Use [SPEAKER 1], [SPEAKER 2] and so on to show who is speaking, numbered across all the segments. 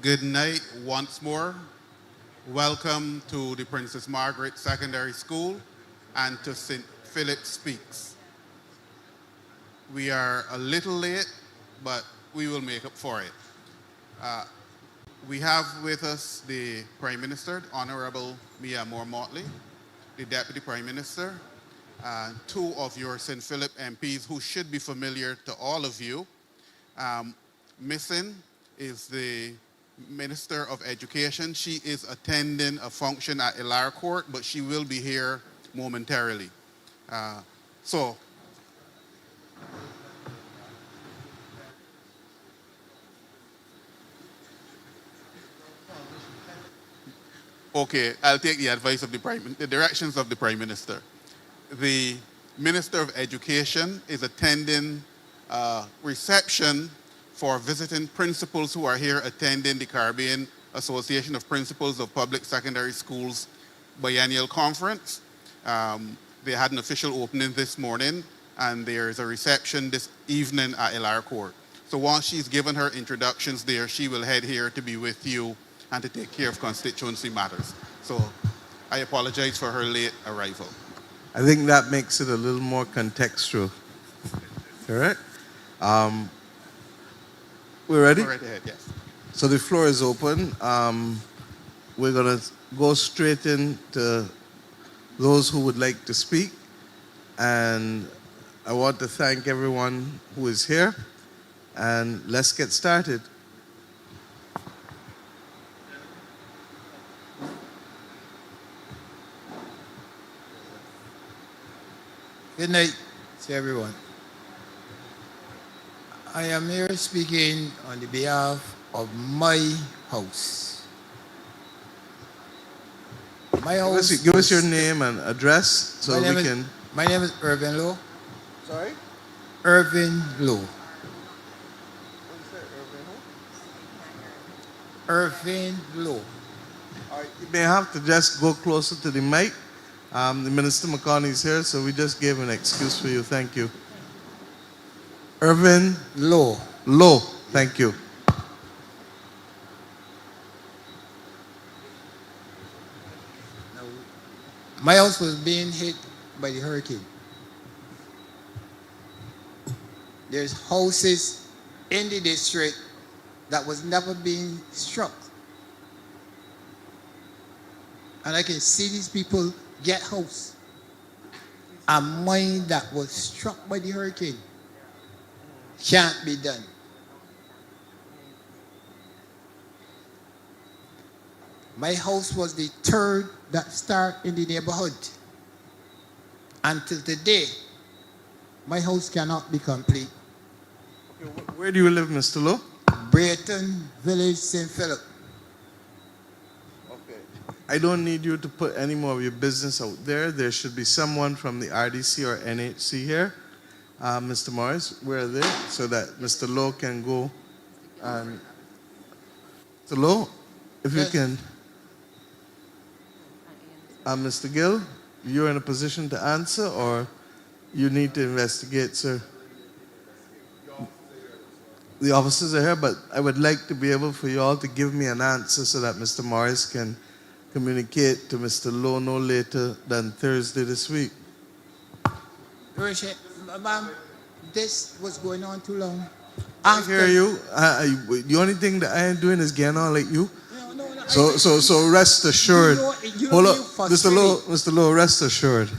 [SPEAKER 1] Good night once more. Welcome to the Princess Margaret Secondary School and to St. Philip Speaks. We are a little late, but we will make up for it. Uh, we have with us the Prime Minister, Honorable Mia Moore-Motley, the Deputy Prime Minister, two of your St. Philip MPs who should be familiar to all of you. Missing is the Minister of Education. She is attending a function at Ilar Court, but she will be here momentarily. So, okay, I'll take the advice of the directions of the Prime Minister. The Minister of Education is attending a reception for visiting principals who are here attending the Caribbean Association of Principals of Public Secondary Schools Biennial Conference. They had an official opening this morning, and there is a reception this evening at Ilar Court. So once she's given her introductions there, she will head here to be with you and to take care of constituency matters. So I apologize for her late arrival.
[SPEAKER 2] I think that makes it a little more contextual. Correct? We're ready?
[SPEAKER 1] Go right ahead, yes.
[SPEAKER 2] So the floor is open. We're going to go straight into those who would like to speak. And I want to thank everyone who is here. And let's get started.
[SPEAKER 3] Good night to everyone. I am here speaking on the behalf of my house. My house.
[SPEAKER 2] Give us your name and address so we can.
[SPEAKER 3] My name is Irvin Lowe.
[SPEAKER 2] Sorry?
[SPEAKER 3] Irvin Lowe.
[SPEAKER 2] What is that,
[SPEAKER 3] Irvin Lowe.
[SPEAKER 2] All right, you may have to just go closer to the mic. The Minister McCartney is here, so we just gave an excuse for you. Thank you. Irvin
[SPEAKER 3] Lowe.
[SPEAKER 2] Lowe. Thank you.
[SPEAKER 3] Now, my house was being hit by the hurricane. There's houses in the district that was never being struck. And I can see these people get house. And mine that was struck by the hurricane can't be done. My house was the third that started in the neighborhood. Until today, my house cannot be complete.
[SPEAKER 2] Okay, where do you live, Mr. Lowe?
[SPEAKER 3] Brayton Village, St. Philip.
[SPEAKER 2] Okay. I don't need you to put any more of your business out there. There should be someone from the RDC or NHC here. Mr. Morris, where are they? So that Mr. Lowe can go and... Mr. Lowe, if
[SPEAKER 3] Yes.
[SPEAKER 2] you can... Mr. Gill, you're in a position to answer or you need to investigate, sir? The officers are here, but I would like to be able for you all to give me an answer so that Mr. Morris can communicate to Mr. Lowe no later than Thursday this week.
[SPEAKER 3] Ma'am, this was going on too long.
[SPEAKER 2] I hear you. The only thing that I am doing is getting on like you.
[SPEAKER 3] No,
[SPEAKER 2] So rest assured. Hold up, Mr. Lowe, rest assured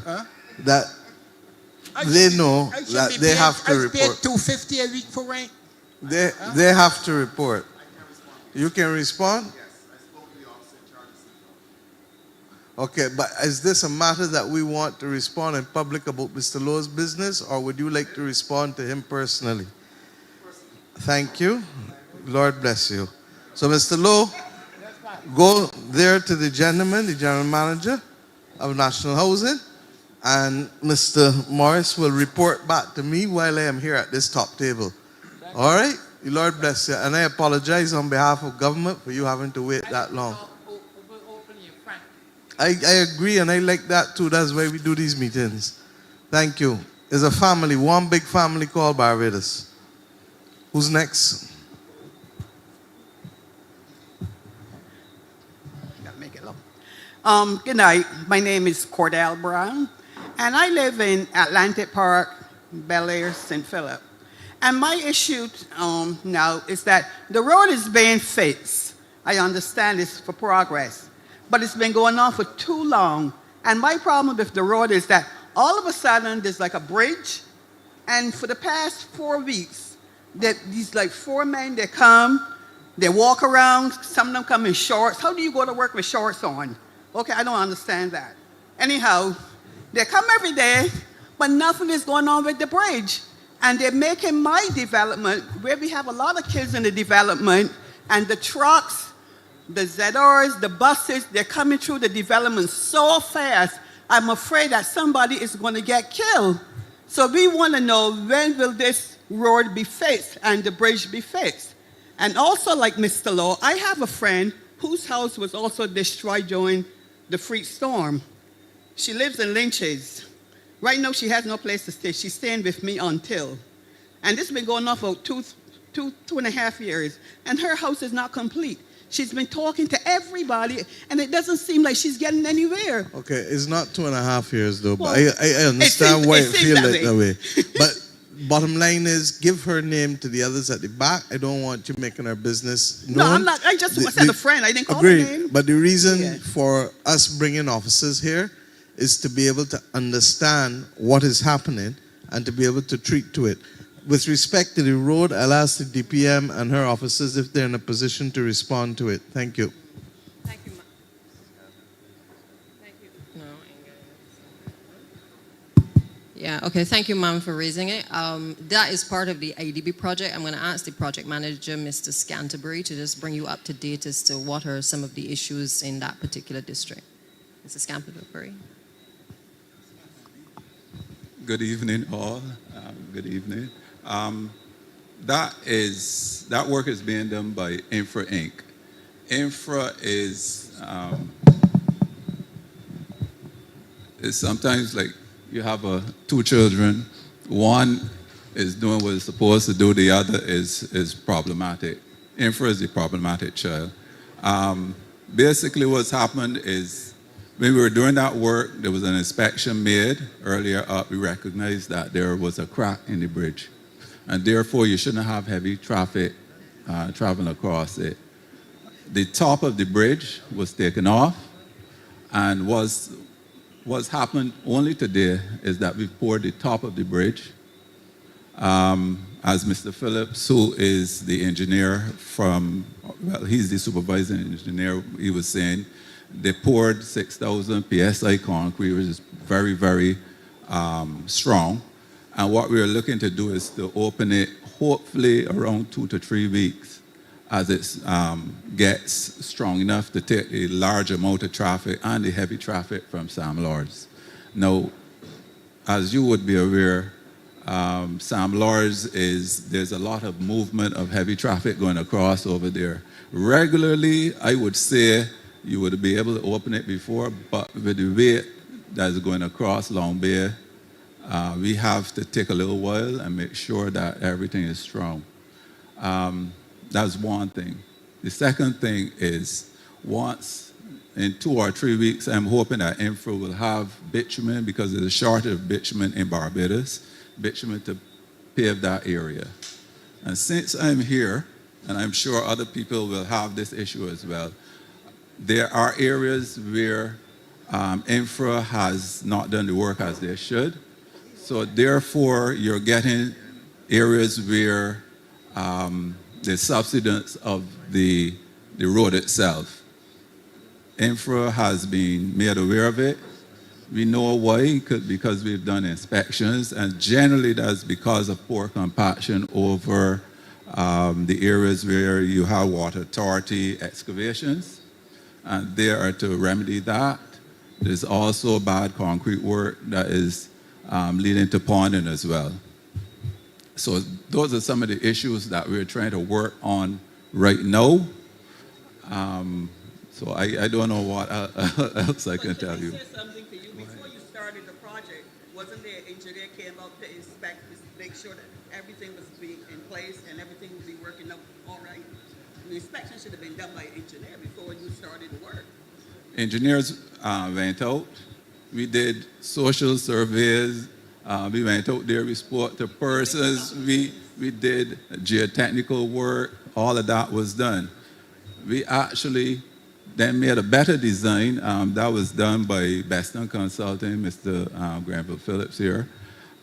[SPEAKER 2] that they know that they have to report.
[SPEAKER 3] I pay $250 a week for rent.
[SPEAKER 2] They have to report. You can respond? Okay, but is this a matter that we want to respond in public about Mr. Lowe's business, or would you like to respond to him personally? Thank you. Lord bless you. So, Mr. Lowe, go there to the gentleman, the general manager of National Housing, and Mr. Morris will report back to me while I am here at this top table. All right? The Lord bless you. And I apologize on behalf of government for you having to wait that long. I agree, and I like that too. That's why we do these meetings. Thank you. There's a family, one big family called Barbados. Who's next?
[SPEAKER 4] Good night. My name is Cordell Brown, and I live in Atlantic Park, Bel Air, St. Philip. And my issue now is that the road is being fixed. I understand it's for progress, but it's been going on for too long. And my problem with the road is that all of a sudden there's like a bridge, and for the past 4 weeks, these like 4 men, they come, they walk around, some of them come in shorts. How do you go to work with shorts on? Okay, I don't understand that. Anyhow, they come every day, but nothing is going on with the bridge. And they're making my development, where we have a lot of kids in the development, and the trucks, the ZRs, the buses, they're coming through the development so fast, I'm afraid that somebody is going to get killed. So we want to know, when will this road be fixed and the bridge be fixed? And also, like Mr. Law, I have a friend whose house was also destroyed during the freak storm. She lives in Lynches. Right now, she has no place to stay. She's staying with me until. And this has been going on for two and a half years. And her house is not complete. She's been talking to everybody, and it doesn't seem like she's getting anywhere.
[SPEAKER 2] Okay, it's not 2.5 years, though,
[SPEAKER 4] Well,
[SPEAKER 2] but I understand why it feels
[SPEAKER 4] that
[SPEAKER 2] like that way. But bottom line is, give her name to the others at the back. I don't want you making her business known.
[SPEAKER 4] No, I'm not. I just said a friend. I didn't call her
[SPEAKER 2] Agreed.
[SPEAKER 4] name.
[SPEAKER 2] But the reason
[SPEAKER 4] Yeah.
[SPEAKER 2] for us bringing officers here is to be able to understand what is happening and to be able to treat to it. With respect to the road, I'll ask the DPM and her officers if they're in a position to respond to it. Thank you.
[SPEAKER 5] Thank you. Thank you. No, I ain't got it. Yeah, okay, thank you, ma'am, for raising it. That is part of the IDB project. I'm going to ask the project manager, Mr. Scanterbury, to just bring you up to date as to what are some of the issues in that particular district. Mr. Scanterbury.
[SPEAKER 6] Good evening, all. Good evening. That work is being done by Infra Inc. Infra is sometimes like you have two children. One is doing what it's supposed to do. The other is problematic. Infra is the problematic child. Basically, what's happened is, when we were doing that work, there was an inspection made. Earlier up, we recognized that there was a crack in the bridge. And therefore, you shouldn't have heavy traffic traveling across it. The top of the bridge was taken off. And what's happened only today is that we've poured the top of the bridge. As Mr. Phillips, who is the engineer he's the supervising engineer, he was saying, they poured 6,000 PSI concrete, which is very, very strong. And what we're looking to do is to open it hopefully around 2 to 3 weeks as it gets strong enough to take a large amount of traffic and the heavy traffic from Sam Lords. Now, as you would be aware, Sam Lords there's a lot of movement of heavy traffic going across over there. Regularly, I would say, you would be able to open it before, but with the way that's going across Long Bay, we have to take a little while and make sure that everything is strong. That's one thing. The second thing is, once in 2 or 3 weeks, I'm hoping that Infra will have bitumen, because there's a shortage of bitumen in Barbados, bitumen to pave that area. And since I'm here, and I'm sure other people will have this issue as well, there are areas where Infra has not done the work as they should. So therefore, you're getting areas where there's subsidence of the road itself. Infra has been made aware of it. We know why, because we've done inspections, and generally that's because of poor compaction over the areas where you have water authority excavations. And they are to remedy that. There's also bad concrete work that is leading to ponding as well. So those are some of the issues that we're trying to work on right now. So I don't know what else I can tell you.
[SPEAKER 4] I said something to you. Before you started the project, wasn't there an engineer came out to inspect, to make sure that everything was being in place and everything would be working out all right? The inspection should have been done by an engineer before you started the work.
[SPEAKER 6] engineers went out. We did social surveys. We went out there. We spoke to persons. We did geotechnical work. All of that was done. We actually then made a better design. That was done by Beston Consulting, Mr. Granville Phillips here.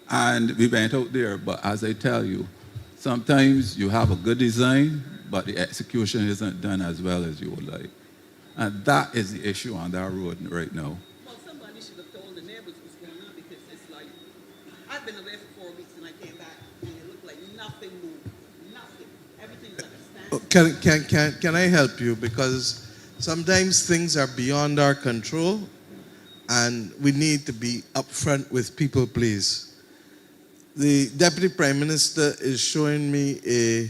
[SPEAKER 6] And we went out there. But as I tell you, sometimes you have a good design, but the execution isn't done as well as you would like. And that is the issue on that road right now.
[SPEAKER 4] Well, somebody should have told the neighbors what's going on, because it's like, I've been away for 4 weeks and I came back and it looked like nothing moved. Nothing. Everything's at a standstill.
[SPEAKER 2] Can I help you? Because sometimes things are beyond our control and we need to be upfront with people, please. The Deputy Prime Minister is showing me a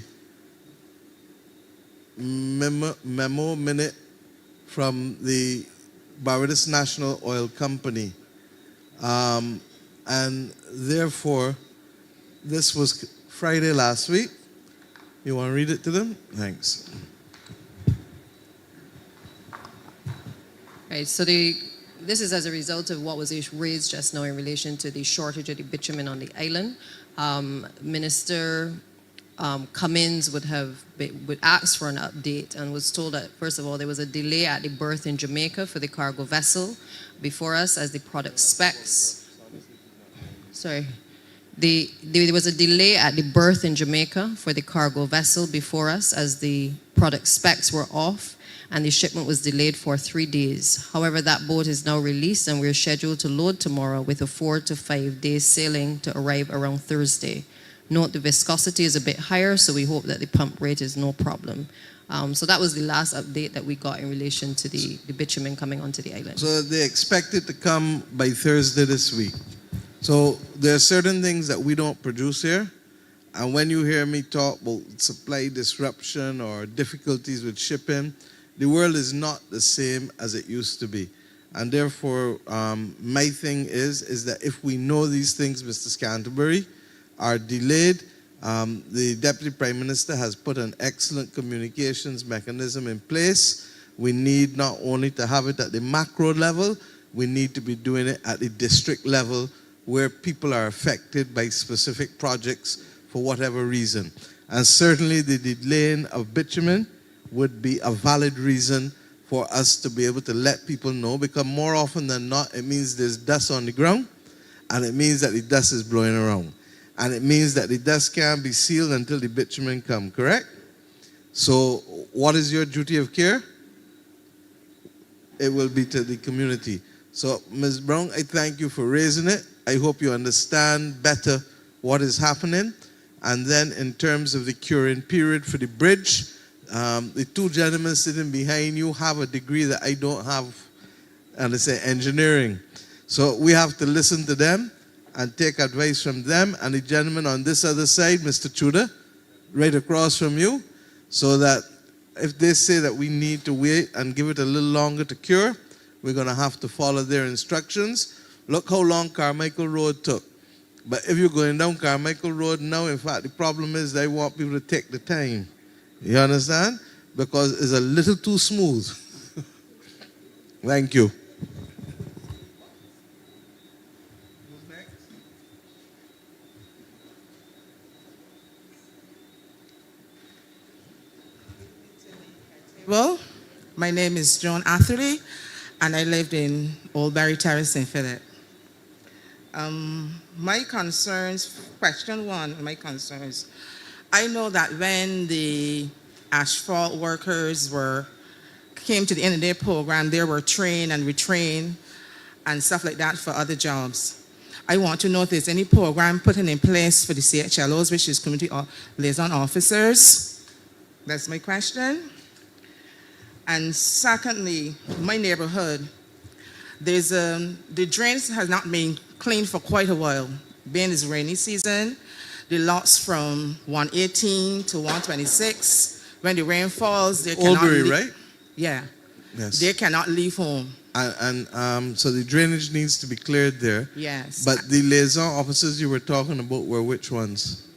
[SPEAKER 2] memo minute from the Barbados National Oil Company. And therefore, this was Friday last week. You want to read it to them? Thanks.
[SPEAKER 5] Right, so this is as a result of what was raised just now in relation to the shortage of the bitumen on the island. Minister Cummins would ask for an update and was told that, first of all, there was a delay at the berth in Jamaica for the cargo vessel before us as the product specs. Sorry. There was a delay at the berth in Jamaica for the cargo vessel before us as the product specs were off, and the shipment was delayed for 3 days. However, that boat is now released and we're scheduled to load tomorrow with a 4 to 5 day sailing to arrive around Thursday. Note the viscosity is a bit higher, so we hope that the pump rate is no problem. So that was the last update that we got in relation to the bitumen coming onto the island.
[SPEAKER 2] So they expect it to come by Thursday this week. So there are certain things that we don't produce here. And when you hear me talk about supply disruption or difficulties with shipping, the world is not the same as it used to be. And therefore, my thing is that if we know these things, Mr. Scantlebury, are delayed, the Deputy Prime Minister has put an excellent communications mechanism in place. We need not only to have it at the macro level, we need to be doing it at the district level where people are affected by specific projects for whatever reason. And certainly the delaying of bitumen would be a valid reason for us to be able to let people know, because more often than not, it means there's dust on the ground, and it means that the dust is blowing around. And it means that the dust can't be sealed until the bitumen come, correct? So what is your duty of care? It will be to the community. So Ms. Brown, I thank you for raising it. I hope you understand better what is happening. And then in terms of the curing period for the bridge, the 2 gentlemen sitting behind you have a degree that I don't have, and I say engineering. So we have to listen to them and take advice from them. And the gentleman on this other side, Mr. Tudor, right across from you, so that if they say that we need to wait and give it a little longer to cure, we're going to have to follow their instructions. Look how long Carmichael Road took. But if you're going down Carmichael Road now, in fact, the problem is they want people to take the time. You understand? Because it's a little too smooth. Thank you.
[SPEAKER 7] Well, my name is Joan Atherley, and I lived in Old Barry Terrace in Philip. My concerns, question one, my concerns. I know that when the asphalt workers came to the end of their program, they were trained and retrained and stuff like that for other jobs. I want to know if there's any program put in place for the CHLOs, which is Community Liaison Officers. That's my question. And secondly, my neighborhood, there's the drains has not been cleaned for quite a while. Being this rainy season, the lots from 118 to 126, when the rain falls, they cannot
[SPEAKER 2] Oldbury,
[SPEAKER 7] leave.
[SPEAKER 2] right?
[SPEAKER 7] Yeah.
[SPEAKER 2] Yes.
[SPEAKER 7] They cannot leave home.
[SPEAKER 2] And so the drainage needs to be cleared there.
[SPEAKER 7] Yes.
[SPEAKER 2] But the liaison officers you were talking about were which ones?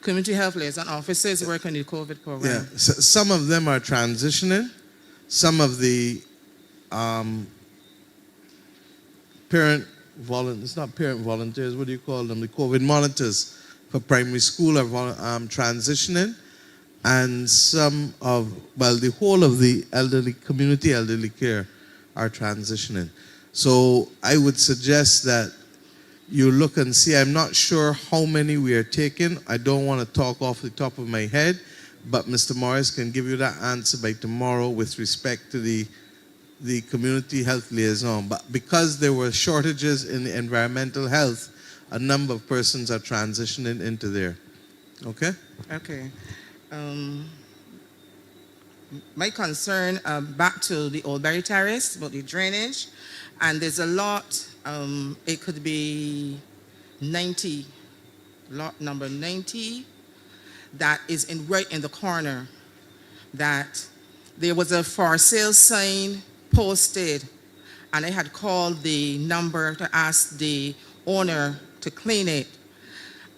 [SPEAKER 7] Community health liaison officers work on the COVID program.
[SPEAKER 2] Yeah. So some of them are transitioning. Some of the it's not parent volunteers, what do you call them? The COVID monitors for primary school are transitioning, and the whole of the community elderly care are transitioning. So I would suggest that you look and see. I'm not sure how many we are taking. I don't want to talk off the top of my head, but Mr. Morris can give you that answer by tomorrow with respect to the community health liaison. But because there were shortages in the environmental health, a number of persons are transitioning into there. Okay?
[SPEAKER 7] Okay. My concern, back to the Old Berry Terrace, about the drainage, and there's a lot, it could be 90, lot number 90, that is right in the corner, that there was a for sale sign posted, and I had called the number to ask the owner to clean it.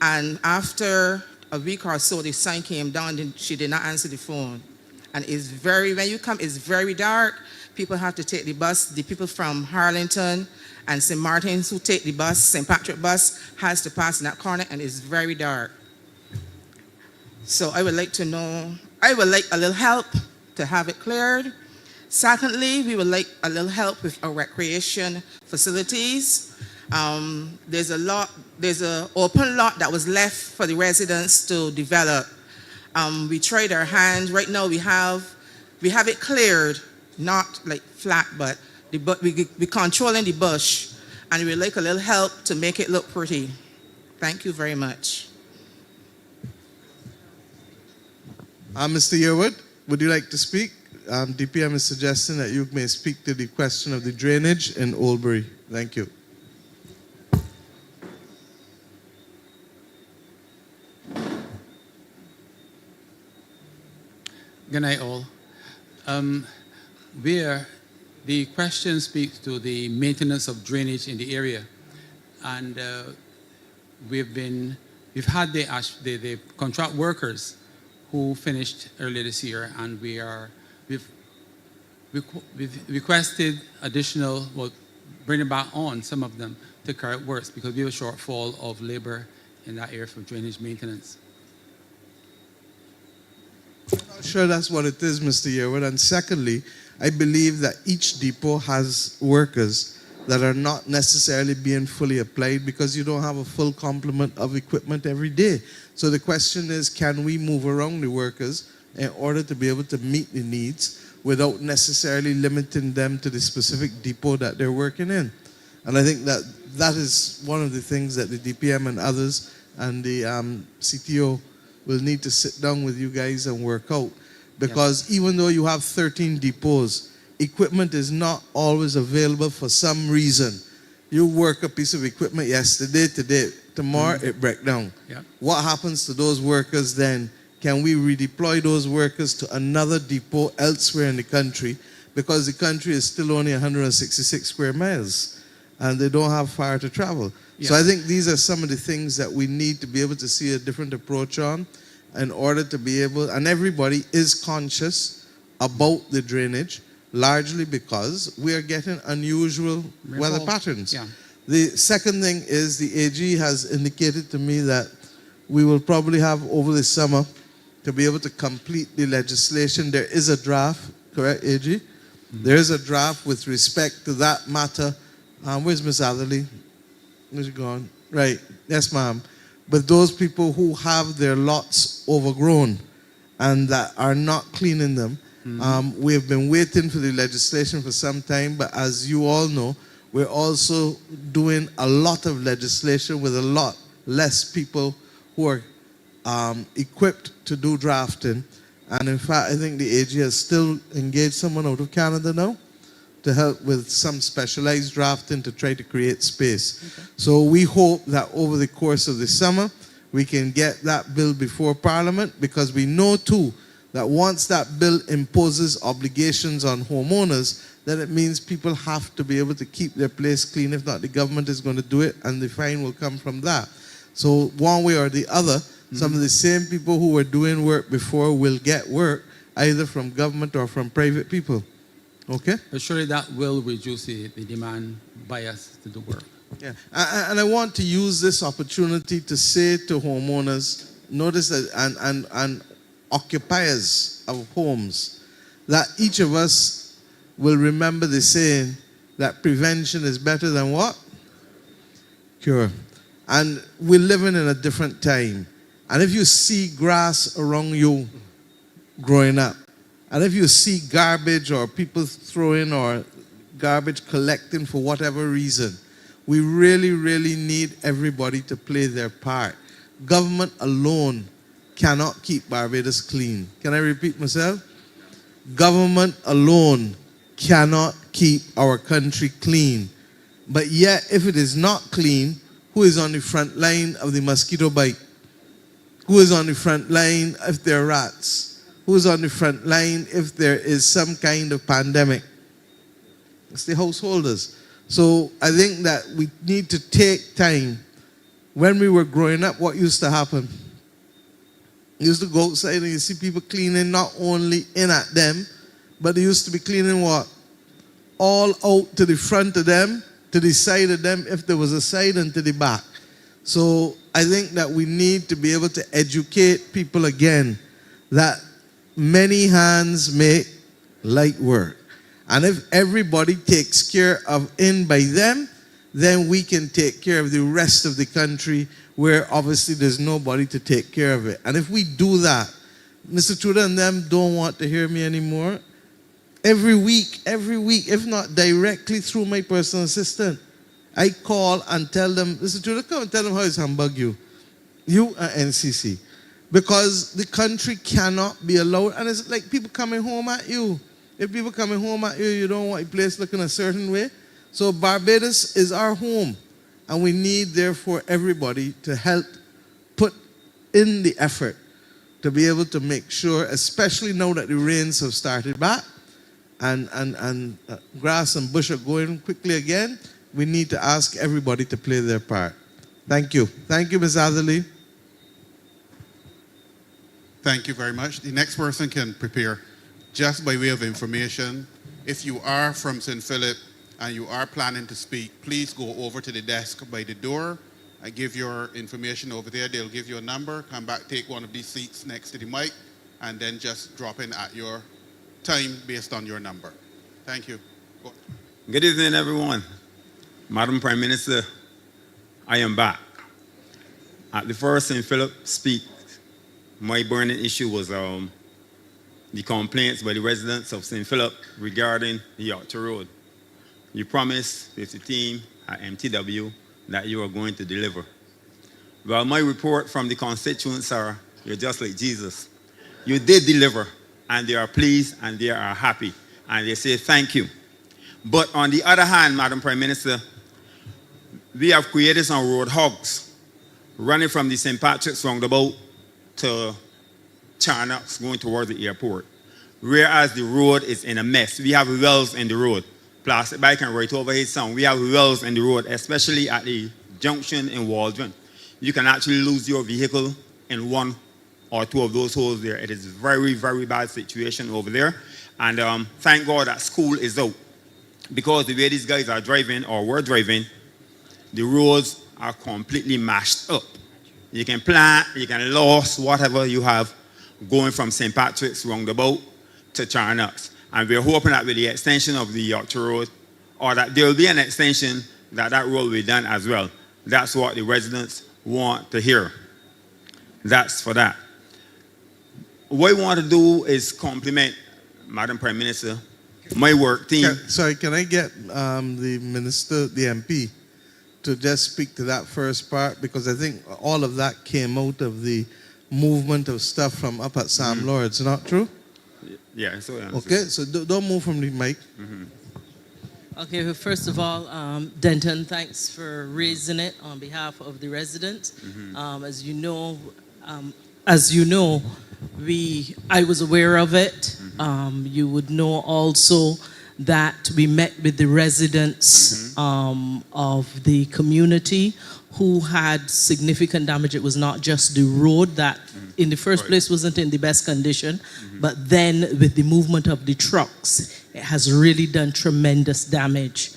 [SPEAKER 7] And after a week or so, the sign came down and she did not answer the phone. And when you come, it's very dark. People have to take the bus. The people from Harlington and St. Martin's who take the bus, St. Patrick bus, has to pass in that corner, and it's very dark. So I would like to know, I would like a little help to have it cleared. Secondly, we would like a little help with our recreation facilities. There's an open lot that was left for the residents to develop. We tried our hands. Right now we have it cleared, not like flat, but we're controlling the bush, and we would like a little help to make it look pretty. Thank you very much.
[SPEAKER 2] Mr. Yearwood, would you like to speak? DPM is suggesting that you may speak to the question of the drainage in Oldbury. Thank you.
[SPEAKER 8] Good night, all. Where the question speaks to the maintenance of drainage in the area, and we've had the contract workers who finished earlier this year, and we've requested additional, bringing back on some of them to carry out works because we have a shortfall of labor in that area for drainage maintenance.
[SPEAKER 2] I'm not sure that's what it is, Mr. Yearwood. And secondly, I believe that each depot has workers that are not necessarily being fully applied because you don't have a full complement of equipment every day. So the question is, can we move around the workers in order to be able to meet the needs without necessarily limiting them to the specific depot that they're working in? And I think that is one of the things that the DPM and others and the CTO will need to sit down with you guys and work out. Because even though you have 13 depots, equipment is not always available for some reason. You work a piece of equipment yesterday, today, tomorrow it breaks down.
[SPEAKER 8] Yeah.
[SPEAKER 2] What happens to those workers then? Can we redeploy those workers to another depot elsewhere in the country? Because the country is still only 166 square miles and they don't have far to travel. Yeah. So I think these are some of the things that we need to be able to see a different approach on in order to be able, and everybody is conscious about the drainage, largely because we are getting unusual weather patterns.
[SPEAKER 8] Yeah.
[SPEAKER 2] The second thing is the AG has indicated to me that we will probably have over the summer to be able to complete the legislation. There is a draft, correct, AG? Mm-hmm. There is a draft with respect to that matter. Where's Ms. Atherley? Where's she gone? Right, yes, ma'am. But those people who have their lots overgrown and that are not cleaning them, we have been waiting for the legislation for some time, but as you all know, we're also doing a lot of legislation with a lot less people who are equipped to do drafting. And in fact, I think the AG has still engaged someone out of Canada now to help with some specialized drafting to try to create space. Okay. So we hope that over the course of the summer, we can get that bill before Parliament, because we know too that once that bill imposes obligations on homeowners, then it means people have to be able to keep their place clean. If not, the government is going to do it and the fine will come from that. So one way or the other, some of the same people who were doing work before will get work either from government or from private people. Okay?
[SPEAKER 8] But surely that will reduce the demand bias to the work.
[SPEAKER 2] Yeah. And I want to use this opportunity to say to homeowners, notice that, and occupiers of homes, that each of us will remember the saying that prevention is better than what? Cure. And we're living in a different time. And if you see grass around you growing up, and if you see garbage or people throwing or garbage collecting for whatever reason, we really, really need everybody to play their part. Government alone cannot keep Barbados clean. Can I repeat myself? Government alone cannot keep our country clean. But yet, if it is not clean, who is on the front line of the mosquito bite? Who is on the front line if there are rats? Who is on the front line if there is some kind of pandemic? It's the householders. So I think that we need to take time. When we were growing up, what used to happen? You used to go outside and you see people cleaning not only in at them, but they used to be cleaning what? All out to the front of them, to the side of them, if there was a side, and to the back. So I think that we need to be able to educate people again that many hands make light work. And if everybody takes care of in by them, then we can take care of the rest of the country where obviously there's nobody to take care of it. And if we do that, Mr. Tudor and them don't want to hear me anymore. Every week, if not directly through my personal assistant, I call and tell them, Mr. Tudor, come and tell them how it's humbug you. You and NCC. Because the country cannot be allowed, and it's like people coming home at you. If people coming home at you, you don't want a place looking a certain way. So Barbados is our home. And we need, therefore, everybody to help put in the effort to be able to make sure, especially now that the rains have started back and grass and bush are going quickly again, we need to ask everybody to play their part. Thank you. Thank you, Ms. Atherley.
[SPEAKER 1] Thank you very much. The next person can prepare. Just by way of information, if you are from St. Philip and you are planning to speak, please go over to the desk by the door. I give your information over there. They'll give you a number. Come back, take one of these seats next to the mic, and then just drop in at your time based on your number. Thank you. Go.
[SPEAKER 9] Good evening, everyone. Madam Prime Minister, I am back. At the first St. Philip speak, my burning issue was the complaints by the residents of St. Philip regarding the Yorkshire Road. You promised with the team at MTW that you are going to deliver. Well, my report from the constituents are, you're just like Jesus. You did deliver, and they are pleased, and they are happy, and they say thank you. But on the other hand, Madam Prime Minister, we have created some road hogs running from the St. Patrick's roundabout to Charnock's going towards the airport, whereas the road is in a mess. We have wells in the road. Plastic bike and right over his son. We have wells in the road, especially at the junction in Waldron. You can actually lose your vehicle in one or two of those holes there. It is a very, very bad situation over there. And thank God that school is out. Because the way these guys are driving or were driving, the roads are completely mashed up. You can plant, you can lose whatever you have going from St. Patrick's roundabout to Charnock's. And we're hoping that with the extension of the Yorkshire Road, or that there will be an extension, that road will be done as well. That's what the residents want to hear. That's for that. What I want to do is compliment Madam Prime Minister, my work team.
[SPEAKER 2] Can I get the minister, the MP, to just speak to that first part? Because I think all of that came out of the movement of stuff from up at Sam Lord's, not true?
[SPEAKER 9] Yeah, so yeah.
[SPEAKER 2] Okay, so don't move from the mic.
[SPEAKER 10] Okay, well, first of all, Denton, thanks for raising it on behalf of the residents. As you know, I was aware of it. You would know also that we met with the residents of the community who had significant damage. It was not just the road that in the first place wasn't in the best condition, but then with the movement of the trucks, it has really done tremendous damage.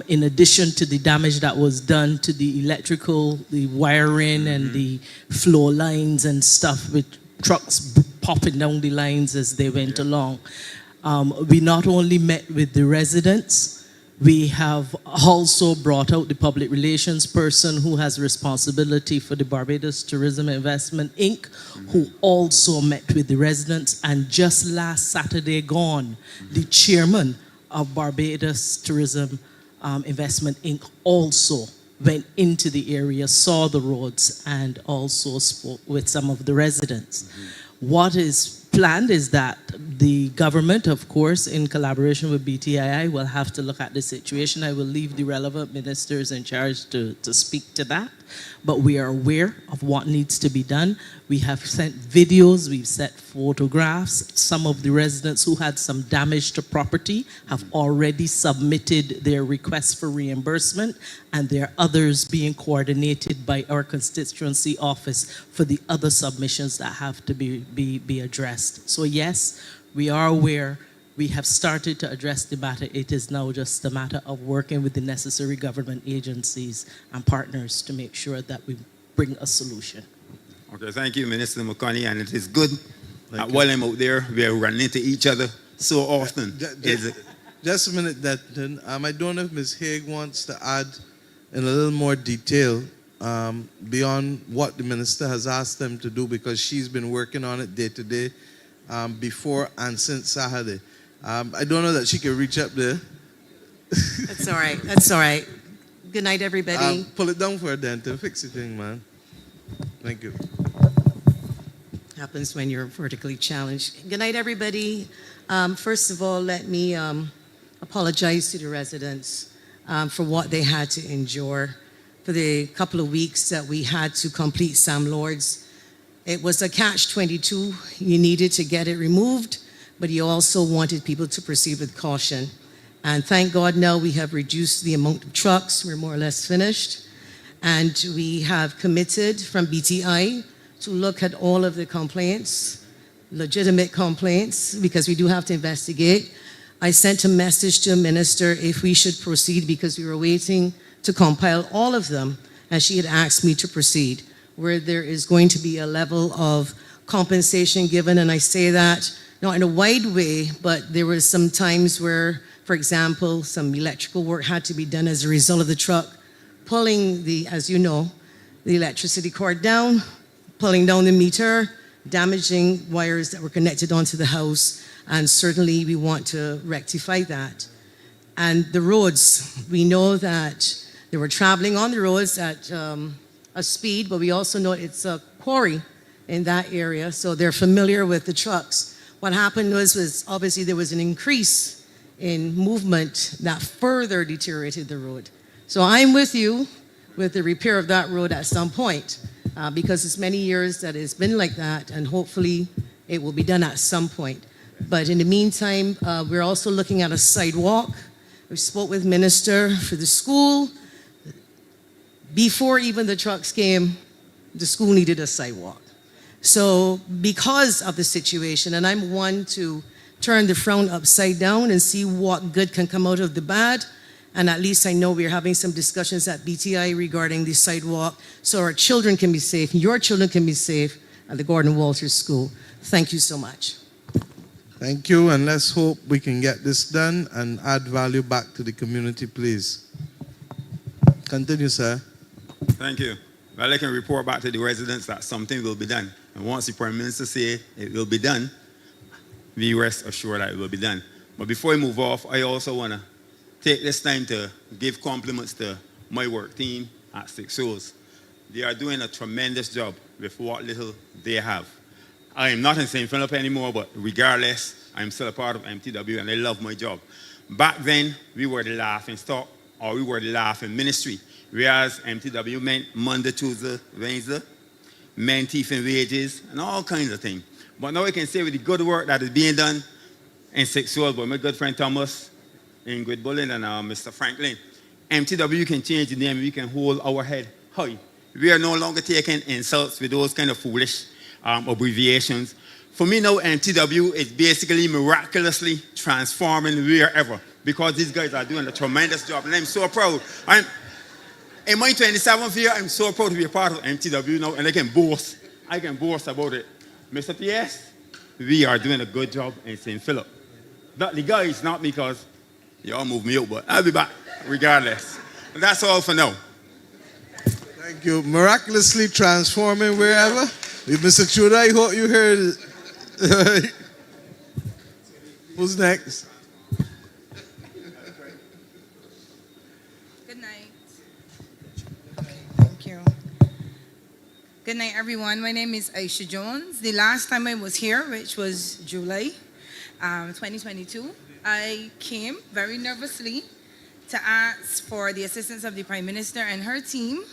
[SPEAKER 10] In addition to the damage that was done to the electrical, the wiring, and the floor lines and stuff, with trucks popping down the lines as they went along. We not only met with the residents, we have also brought out the public relations person who has responsibility for the Barbados Tourism Investment Inc., who also met with the residents. And just last Saturday gone, the chairman of Barbados Tourism Investment Inc. also went into the area, saw the roads, and also spoke with some of the residents. What is planned is that the government, of course, in collaboration with BTII, will have to look at the situation. I will leave the relevant ministers in charge to speak to that. But we are aware of what needs to be done. We have sent videos, we've sent photographs. Some of the residents who had some damage to property have already submitted their requests for reimbursement, and there are others being coordinated by our constituency office for the other submissions that have to be addressed. So yes, we are aware. We have started to address the matter. It is now just a matter of working with the necessary government agencies and partners to make sure that we bring a solution.
[SPEAKER 9] Okay, thank you, Minister McConney. And it is good that while I'm out there, we are running into each other so often.
[SPEAKER 2] Just a minute, Denton. I don't know if Ms. Haig wants to add in a little more detail beyond what the minister has asked them to do, because she's been working on it day to day before and since Saturday. I don't know that she can reach up there.
[SPEAKER 11] That's all right. That's all right. Good night, everybody.
[SPEAKER 2] Pull it down for her, Denton. Fix the thing, man. Thank you.
[SPEAKER 11] Happens when you're vertically challenged. Good night, everybody. First of all, let me apologize to the residents for what they had to endure for the couple of weeks that we had to complete Sam Lords. It was a catch-22. You needed to get it removed, but you also wanted people to proceed with caution. And thank God now we have reduced the amount of trucks. We're more or less finished. And we have committed from BTI to look at all of the complaints, legitimate complaints, because we do have to investigate. I sent a message to the minister if we should proceed, because we were waiting to compile all of them, and she had asked me to proceed, where there is going to be a level of compensation given. And I say that not in a wide way, but there were some times where, for example, some electrical work had to be done as a result of the truck pulling the, as you know, the electricity cord down, pulling down the meter, damaging wires that were connected onto the house, and certainly we want to rectify that. And the roads, we know that they were traveling on the roads at a speed, but we also know it's a quarry in that area, so they're familiar with the trucks. What happened was obviously there was an increase in movement that further deteriorated the road. So I'm with you with the repair of that road at some point, because it's many years that it's been like that, and hopefully it will be done at some point. But in the meantime, we're also looking at a sidewalk. We spoke with Minister for the school. Before even the trucks came, the school needed a sidewalk. So because of the situation, and I'm one to turn the frown upside down and see what good can come out of the bad, and at least I know we're having some discussions at BTI regarding the sidewalk, so our children can be safe, your children can be safe at the Gordon Walters School. Thank you so much.
[SPEAKER 2] Thank you, and let's hope we can get this done and add value back to the community, please. Continue, sir.
[SPEAKER 9] Thank you. Well, I can report back to the residents that something will be done. And once the Prime Minister says it will be done, we rest assured that it will be done. But before I move off, I also want to take this time to give compliments to my work team at Six Souls. They are doing a tremendous job with what little they have. I am not in St. Philip anymore, but regardless, I'm still a part of MTW and I love my job. Back then, we were the laughing stock, or we were the laughing ministry, whereas MTW meant Monday, Tuesday, Wednesday, men, thief, and wages, and all kinds of things. But now I can say with the good work that is being done in Six Souls by my good friend Thomas, Ingrid Bullen, and Mr. Franklin, MTW can change the name. We can hold our head high. We are no longer taking insults with those kind of foolish abbreviations. For me now, MTW is basically miraculously transforming wherever because these guys are doing a tremendous job, and I'm so proud. In my 27th year, I'm so proud to be a part of MTW now, and I can boast about it. Mr. PS, we are doing a good job in St. Philip. But the guys, not because y'all moved me out, but I'll be back regardless. And that's all for now.
[SPEAKER 2] Thank you. Miraculously transforming wherever. Mr. Chuda, I hope you heard it. Who's next?
[SPEAKER 12] Good night. Okay, thank you. Good night, everyone. My name is Aisha Jones. The last time I was here, which was July 2022, I came very nervously to ask for the assistance of the Prime Minister and her team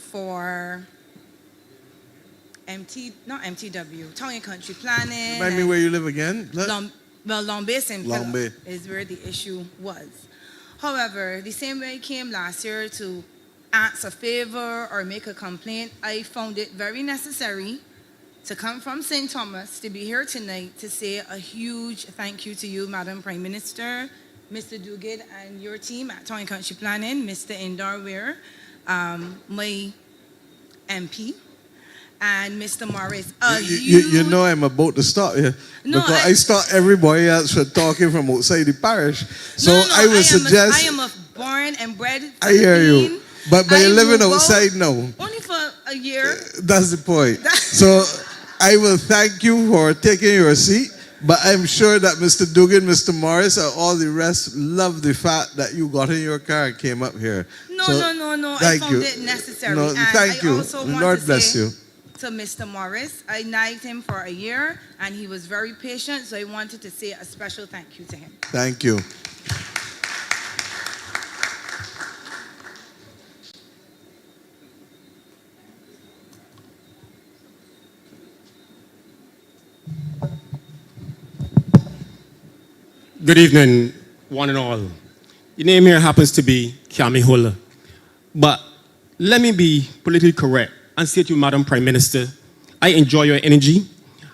[SPEAKER 12] for not MTW, Town and Country Planning.
[SPEAKER 2] Remind me where you live again?
[SPEAKER 12] Lombe St.
[SPEAKER 2] Lombe.
[SPEAKER 12] Philip is where the issue was. However, the same way I came last year to ask a favor or make a complaint, I found it very necessary to come from St. Thomas to be here tonight to say a huge thank you to you, Madam Prime Minister, Mr. Duguid and your team at Town and Country Planning, Mr. Indar Weir, my MP, and Mr. Morris.
[SPEAKER 2] You know I'm about to stop here because I stop everybody else from talking from outside the parish. So I would suggest.
[SPEAKER 12] I am a born and bred.
[SPEAKER 2] I hear you, but you're living outside now.
[SPEAKER 12] Only for a year.
[SPEAKER 2] That's the point. So I will thank you for taking your seat. But I'm sure that Mr. Dugan, Mr. Morris, and all the rest love the fact that you got in your car and came up here.
[SPEAKER 12] No.
[SPEAKER 2] Thank
[SPEAKER 12] I found
[SPEAKER 2] you.
[SPEAKER 12] it necessary.
[SPEAKER 2] No,
[SPEAKER 12] and
[SPEAKER 2] thank you.
[SPEAKER 12] I also want
[SPEAKER 2] Lord
[SPEAKER 12] to
[SPEAKER 2] bless
[SPEAKER 12] say
[SPEAKER 2] you.
[SPEAKER 12] to Mr. Morris, I nagged him for a year, and he was very patient, so I wanted to say a special thank you to him.
[SPEAKER 2] Thank you.
[SPEAKER 13] Good evening, one and all. Your name here happens to be Kiami Hula. But let me be politically correct and say to you, Madam Prime Minister, I enjoy your energy.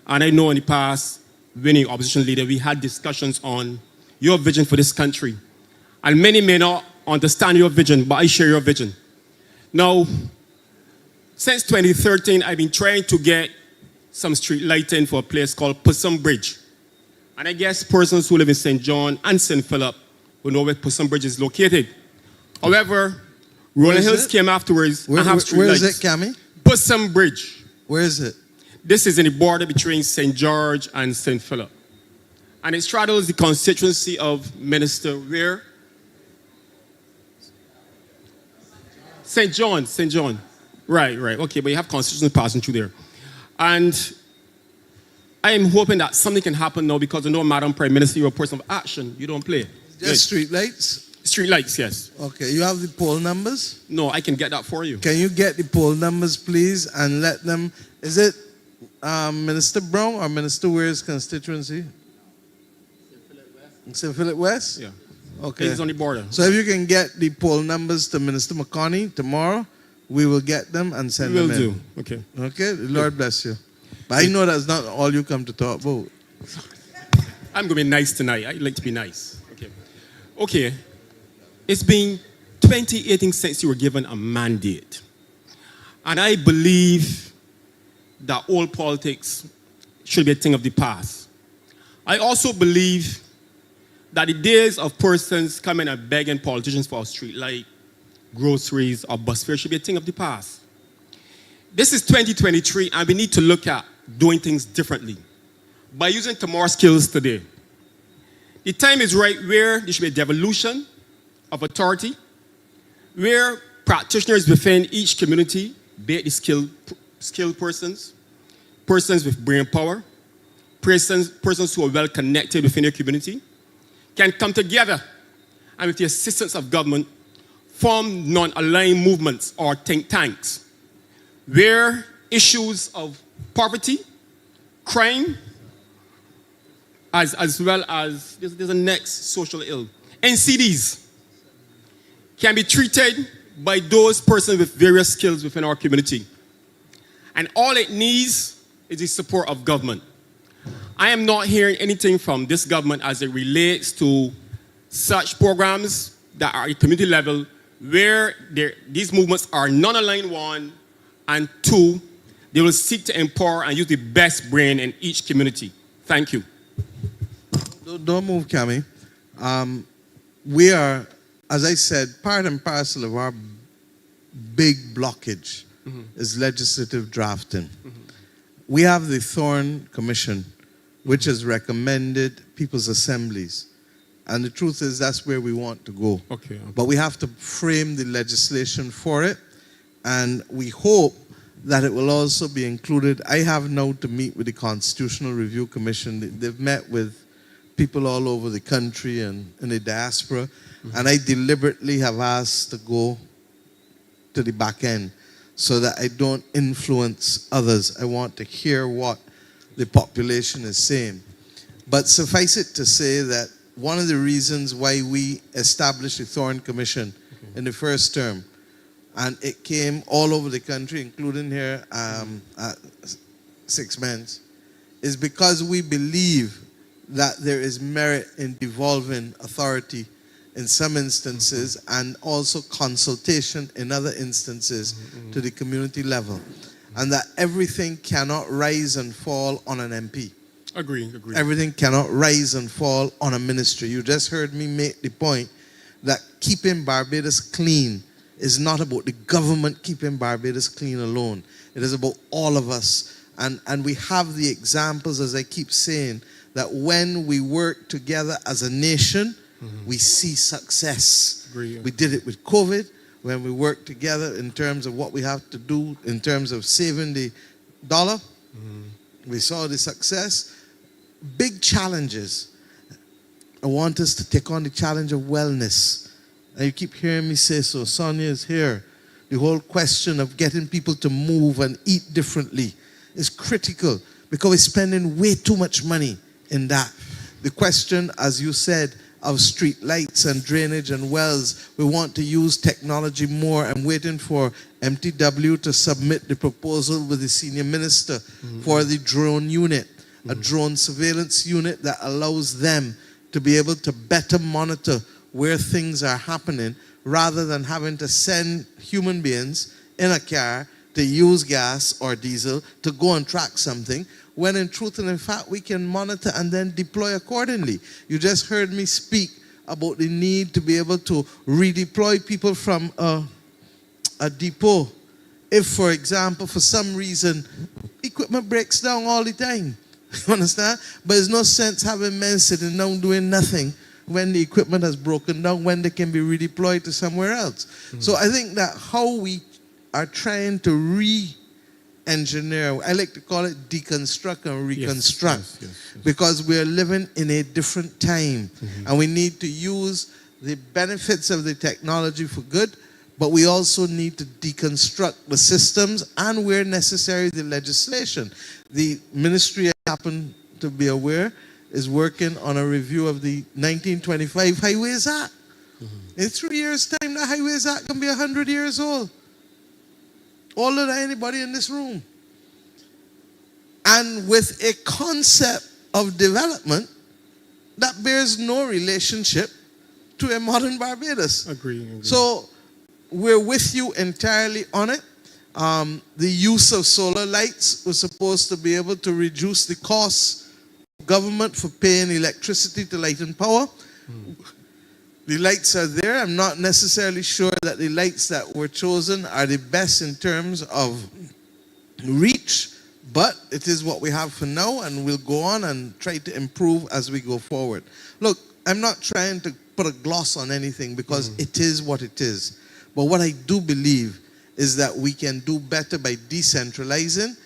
[SPEAKER 13] And I know in the past, when you opposition leader, we had discussions on your vision for this country. And many may not understand your vision, but I share your vision. Now, since 2013, I've been trying to get some street lighting for a place called Pussum Bridge. And I guess persons who live in St. John and St. Philip will know where Pussum Bridge is located. However, Rolling Hills came afterwards and have street lights.
[SPEAKER 2] Where is it, Cami?
[SPEAKER 13] Pussum Bridge.
[SPEAKER 2] Where is it?
[SPEAKER 13] This is in the border between St. George and St. Philip. And it straddles the constituency of Minister Weir. St. John. Right. Okay, but you have constituency passing through there. And I am hoping that something can happen now because I know, Madam Prime Minister, you're a person of action. You don't play.
[SPEAKER 2] Just street lights?
[SPEAKER 13] Street lights, yes.
[SPEAKER 2] Okay, you have the poll numbers?
[SPEAKER 13] No, I can get that for you.
[SPEAKER 2] Can you get the poll numbers, please, and let them... Is it Minister Brown or Minister Weir's constituency? St. Philip West?
[SPEAKER 13] Yeah.
[SPEAKER 2] Okay.
[SPEAKER 13] It's on the border.
[SPEAKER 2] So if you can get the poll numbers to Minister McConney tomorrow, we will get them and send them in.
[SPEAKER 13] We will do. Okay.
[SPEAKER 2] Okay? Lord bless you. But I know that's not all you come to talk about.
[SPEAKER 13] I'm going to be nice tonight. I like to be nice. Okay. It's been 2018 since you were given a mandate. And I believe that all politics should be a thing of the past. I also believe that the days of persons coming and begging politicians for a street light, groceries, or bus fare should be a thing of the past. This is 2023, and we need to look at doing things differently by using tomorrow's skills today. The time is right where there should be a devolution of authority, where practitioners within each community, be it the skilled persons with brain power, persons who are well connected within their community, can come together and with the assistance of government, form non-aligned movements or think tanks, where issues of poverty, crime, as well as there's a next social ill, NCDs, can be treated by those persons with various skills within our community. And all it needs is the support of government. I am not hearing anything from this government as it relates to such programs that are at community level where these movements are non-aligned, one, and two, they will seek to empower and use the best brain in each community. Thank you.
[SPEAKER 2] Don't move, Cami. We are, as I said, part and parcel of our big blockage is legislative drafting. We have the Thorne Commission, which has recommended people's assemblies. And the truth is that's where we want to go.
[SPEAKER 13] Okay.
[SPEAKER 2] But we have to frame the legislation for it. And we hope that it will also be included. I have now to meet with the Constitutional Review Commission. They've met with people all over the country and in the diaspora. And I deliberately have asked to go to the back end so that I don't influence others. I want to hear what the population is saying. But suffice it to say that one of the reasons why we established the Thorne Commission in the first term, and it came all over the country, including here at 6 Men's, is because we believe that there is merit in devolving authority in some instances and also consultation in other instances to the community level. And that everything cannot rise and fall on an MP.
[SPEAKER 13] Agree.
[SPEAKER 2] Everything cannot rise and fall on a ministry. You just heard me make the point that keeping Barbados clean is not about the government keeping Barbados clean alone. It is about all of us. And we have the examples, as I keep saying, that when we work together as a nation, we see success.
[SPEAKER 13] Agree.
[SPEAKER 2] We did it with COVID, when we worked together in terms of what we have to do in terms of saving the dollar. We saw the success. Big challenges. I want us to take on the challenge of wellness. And you keep hearing me say so. Sonia is here. The whole question of getting people to move and eat differently is critical because we're spending way too much money in that. The question, as you said, of street lights and drainage and wells, we want to use technology more. I'm waiting for MTW to submit the proposal with the senior minister for the drone unit, a drone surveillance unit that allows them to be able to better monitor where things are happening rather than having to send human beings in a car to use gas or diesel to go and track something, when in truth and in fact we can monitor and then deploy accordingly. You just heard me speak about the need to be able to redeploy people from a depot. If, for example, for some reason, equipment breaks down all the time, you understand? But there's no sense having men sitting down doing nothing when the equipment has broken down, when they can be redeployed to somewhere else. So I think that how we are trying to re-engineer, I like to call it deconstruct and reconstruct,
[SPEAKER 13] yes.
[SPEAKER 2] because we are living in a different time and we need to use the benefits of the technology for good, but we also need to deconstruct the systems and, where necessary, the legislation. The ministry, I happen to be aware, is working on a review of the 1925 Highways Act. In 3 years' time, the Highways Act can be 100 years old. Older than anybody in this room. And with a concept of development that bears no relationship to a modern Barbados.
[SPEAKER 13] Agree.
[SPEAKER 2] So we're with you entirely on it. The use of solar lights was supposed to be able to reduce the cost of government for paying electricity to light and power. The lights are there. I'm not necessarily sure that the lights that were chosen are the best in terms of reach, but it is what we have for now, and we'll go on and try to improve as we go forward. Look, I'm not trying to put a gloss on anything because it is what it is. But what I do believe is that we can do better by decentralizing.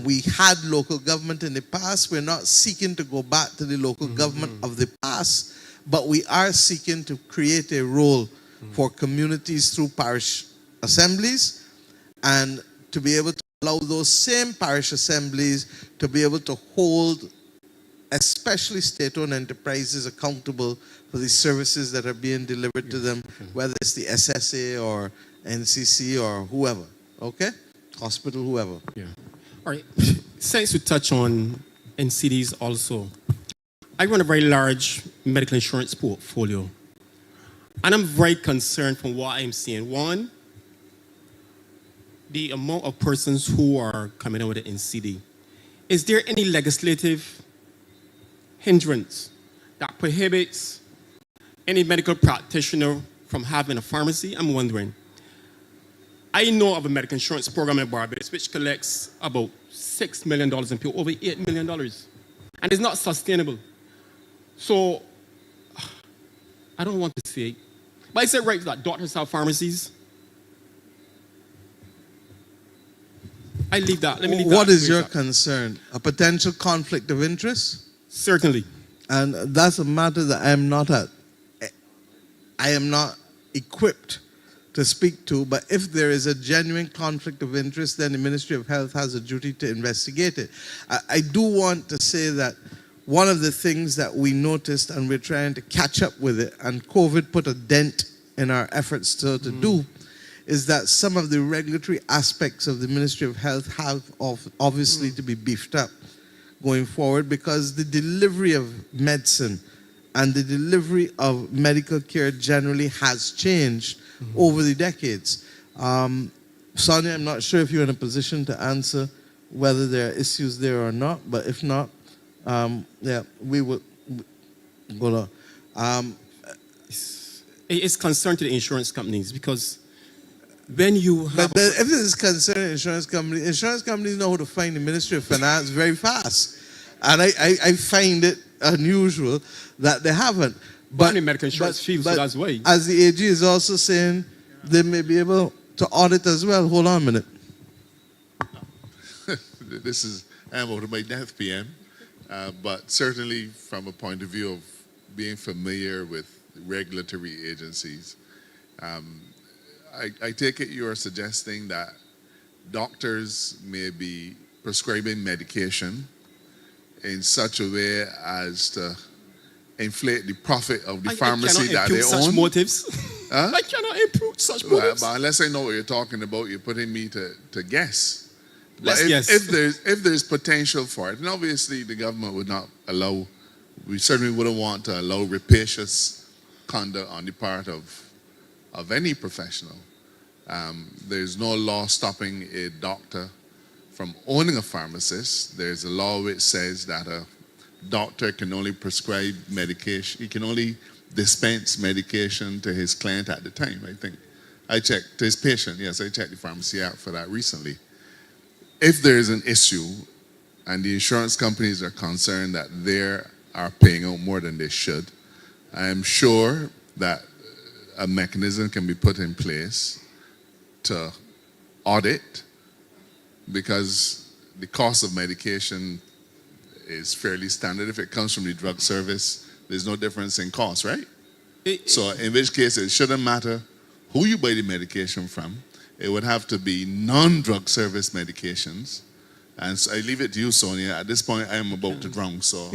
[SPEAKER 2] We had local government in the past. We're not seeking to go back to the local government of the past, but we are seeking to create a role for communities through parish assemblies, and to be able to allow those same parish assemblies to be able to hold especially state-owned enterprises accountable for the services that are being delivered to them, whether it's the SSA or NCC or whoever, okay? Hospital, whoever.
[SPEAKER 13] Yeah. All right. since you touch on NCDs also, I run a very large medical insurance portfolio. And I'm very concerned from what I'm seeing. One, the amount of persons who are coming out with the NCD. Is there any legislative hindrance that prohibits any medical practitioner from having a pharmacy? I'm wondering. I know of a medical insurance program in Barbados which collects about $6 million in people, over $8 million. And it's not sustainable. So, I don't want to say, but is it right that doctors have pharmacies? I leave that. Let me leave that.
[SPEAKER 2] What is your concern? A potential conflict of interest?
[SPEAKER 13] Certainly.
[SPEAKER 2] And that's a matter that I am not equipped to speak to, but if there is a genuine conflict of interest, then the Ministry of Health has a duty to investigate it. I do want to say that one of the things that we noticed, and we're trying to catch up with it, and COVID put a dent in our efforts to do, is that some of the regulatory aspects of the Ministry of Health have obviously to be beefed up going forward, because the delivery of medicine and the delivery of medical care generally has changed over the decades. Sonia, I'm not sure if you're in a position to answer whether there are issues there or not, but if not, yeah, we will go on.
[SPEAKER 13] It's concerned to the insurance companies because when you have...
[SPEAKER 2] But if it is concerning insurance companies know how to find the Ministry of Finance very fast. And I find it unusual that they haven't.
[SPEAKER 13] But the medical insurance field, so that's why.
[SPEAKER 2] As the AG is also saying, they may be able to audit as well. Hold on a minute.
[SPEAKER 14] I'm out of my depth, PM. But certainly from a point of view of being familiar with regulatory agencies, I take it you are suggesting that doctors may be prescribing medication in such a way as to inflate the profit of the pharmacy that they own.
[SPEAKER 13] Such motives.
[SPEAKER 14] Huh?
[SPEAKER 13] I cannot impute such motives.
[SPEAKER 14] But unless I know what you're talking about, you're putting me to guess. But
[SPEAKER 13] Let's
[SPEAKER 14] if there's potential for it, and obviously the government would not allow, we certainly wouldn't want to allow rapacious conduct on the part of any professional. There's no law stopping a doctor from owning a pharmacist. There's a law which says that a doctor can only prescribe medication, he can only dispense medication to his client at the time, I think. I checked, to his patient, yes, I checked the pharmacy out for that recently. If there is an issue and the insurance companies are concerned that they are paying out more than they should, I am sure that a mechanism can be put in place to audit, because the cost of medication is fairly standard. If it comes from the drug service, there's no difference in cost, right? So in which case it shouldn't matter who you buy the medication from. It would have to be non-drug service medications. And so I leave it to you, Sonia. At this point, I am about to drown, so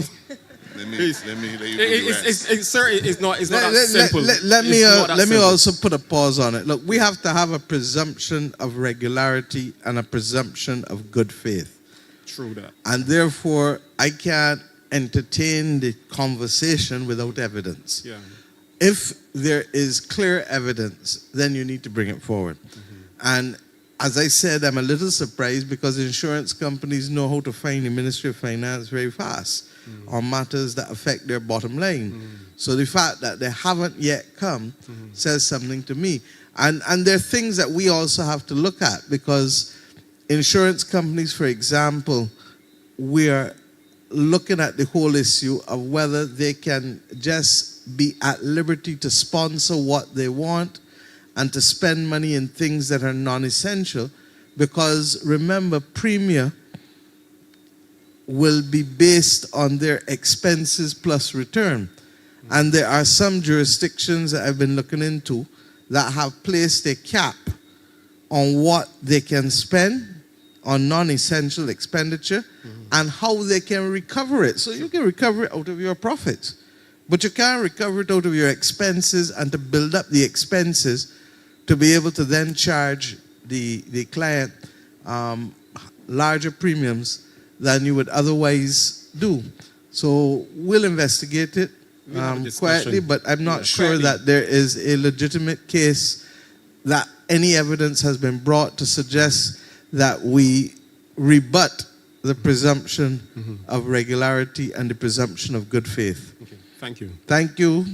[SPEAKER 14] let me let you do the rest.
[SPEAKER 13] Sir, it's not that simple.
[SPEAKER 2] Let me also put a pause on it. Look, we have to have a presumption of regularity and a presumption of good faith.
[SPEAKER 13] True that.
[SPEAKER 2] And therefore, I can't entertain the conversation without evidence.
[SPEAKER 13] Yeah.
[SPEAKER 2] If there is clear evidence, then you need to bring it forward. And as I said, I'm a little surprised because insurance companies know how to find the Ministry of Finance very fast on matters that affect their bottom line. So the fact that they haven't yet come says something to me. And there are things that we also have to look at, because insurance companies, for example, we are looking at the whole issue of whether they can just be at liberty to sponsor what they want and to spend money in things that are non-essential, because remember, premium will be based on their expenses plus return. And there are some jurisdictions that I've been looking into that have placed a cap on what they can spend on non-essential expenditure and how they can recover it. So you can recover it out of your profits, but you can't recover it out of your expenses and to build up the expenses to be able to then charge the client larger premiums than you would otherwise do. So we'll investigate it
[SPEAKER 13] We'll have a discussion.
[SPEAKER 2] quietly, but I'm not
[SPEAKER 13] Yeah,
[SPEAKER 2] sure
[SPEAKER 13] quietly.
[SPEAKER 2] that there is a legitimate case that any evidence has been brought to suggest that we rebut the presumption of regularity and the presumption of good faith.
[SPEAKER 13] Okay, thank you.
[SPEAKER 2] Thank you.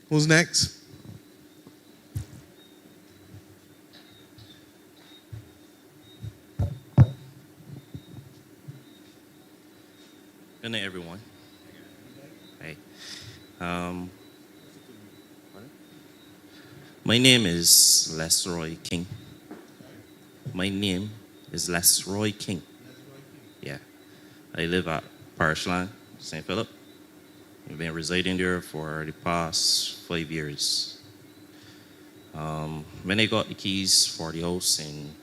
[SPEAKER 2] Who's next?
[SPEAKER 15] Good night, everyone. Hey. My name is Lesroy King. My name is Lesroy King. Yeah. I live at Parish, St. Philip. I've been residing there for the past 5 years. When I got the keys for the house in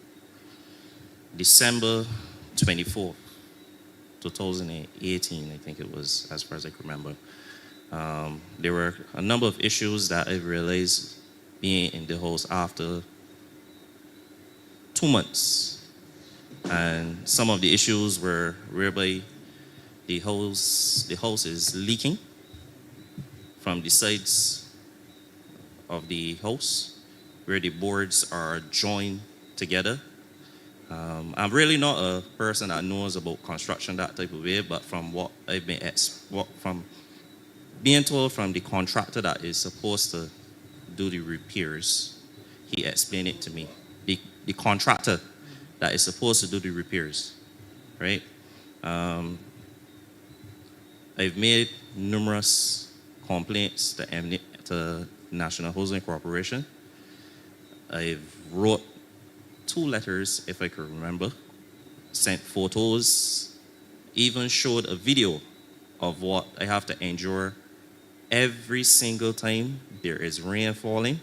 [SPEAKER 15] December 24th, 2018, I think it was, as far as I can remember. There were a number of issues that I realized being in the house after 2 months. And some of the issues were whereby the house is leaking from the sides of the house where the boards are joined together. I'm really not a person that knows about construction that type of way, but from what I've been from being told from the contractor that is supposed to do the repairs, he explained it to me. The contractor that is supposed to do the repairs, right? I've made numerous complaints to National Housing Corporation. I've wrote 2 letters, if I can remember, sent photos, even showed a video of what I have to endure every single time there is rain falling,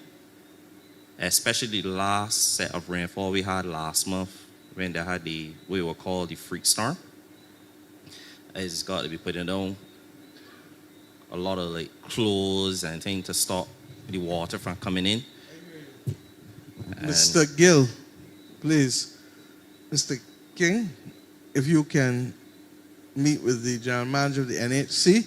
[SPEAKER 15] especially the last set of rainfall we had last month when they had we were called the freak storm. I just got to be putting down a lot of like clothes and things to stop the water from coming in.
[SPEAKER 2] Mr. Gill, please. Mr. King, if you can meet with the general manager of the NHC,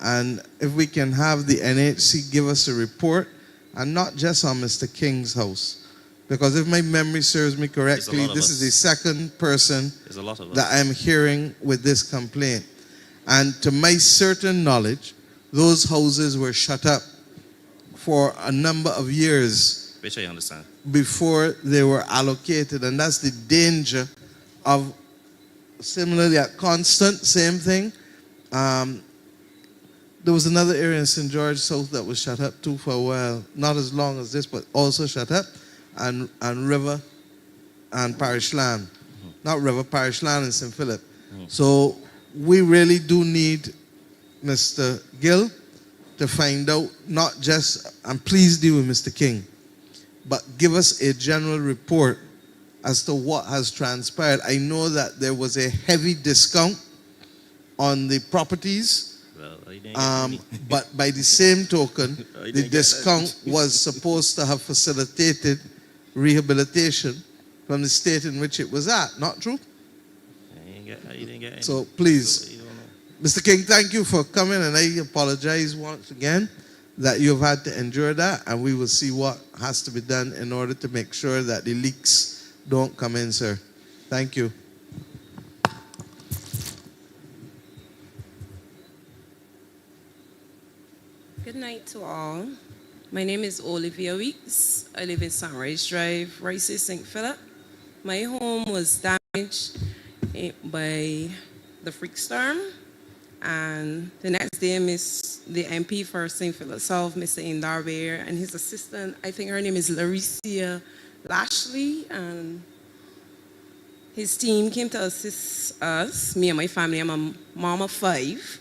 [SPEAKER 2] and if we can have the NHC give us a report, and not just on Mr. King's house. Because if my memory serves me correctly, this is the second person that I'm hearing with this complaint. And to my certain knowledge, those houses were shut up for a number of years.
[SPEAKER 15] Which I understand.
[SPEAKER 2] Before they were allocated. And that's the danger of, similarly at Constant, same thing. There was another area in St. George South that was shut up too for a while. Not as long as this, but also shut up. And River and Parish Land. Not River, Parish Land in St. Philip. So we really do need Mr. Gill to find out, not just, and please deal with Mr. King, but give us a general report as to what has transpired. I know that there was a heavy discount on the properties, but by the same token, the discount was supposed to have facilitated rehabilitation from the state in which it was at. Not true? So please, Mr. King, thank you for coming, and I apologize once again that you have had to endure that, and we will see what has to be done in order to make sure that the leaks don't come in, sir. Thank you.
[SPEAKER 16] Good night to all. My name is Olivia Weeks. I live in Sunrise Drive, Rice, St. Philip. My home was damaged by the freak storm, and the next day, the MP for St. Philip South, Mr. Indarbear, and his assistant, I think her name is Larissa Lashley, and his team came to assist us, me and my family. I'm a mom of 5,